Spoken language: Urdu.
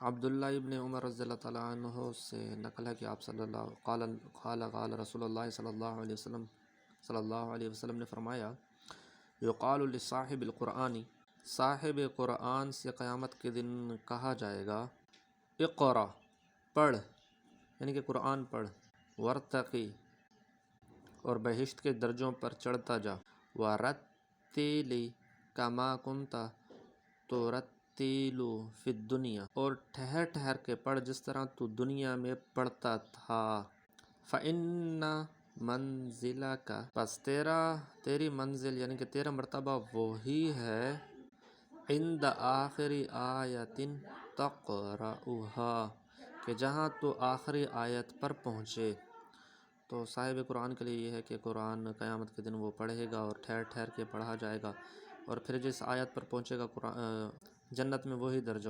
عبداللہ ابن عمر رضی اللہ تعالیٰ عنہ سے نقل ہے کہ آپ قال رسول اللہ صلی اللہ علیہ وسلم نے فرمایا، یقال لصاحب القرآن، صاحب قرآن سے قیامت کے دن کہا جائے گا، اقرا، پڑھ، یعنی کہ قرآن پڑھ، ورتقی، اور بہشت کے درجوں پر چڑھتا جا، ورتل کما کنت ترتل فی الدنیا، اور ٹھہر ٹھہر کے پڑھ جس طرح تو دنیا میں پڑھتا تھا، فإن منزلک، پس تیری منزل یعنی کہ تیرا مرتبہ وہی ہے، عند آخر آیت تقرأها، کہ جہاں تو آخری آیت پر پہنچے۔ تو صاحب قرآن کے لیے یہ ہے کہ قرآن قیامت کے دن وہ پڑھے گا اور ٹھہر ٹھہر کے پڑھا جائے گا، اور پھر جس آیت پر پہنچے گا جنت میں وہی درجہ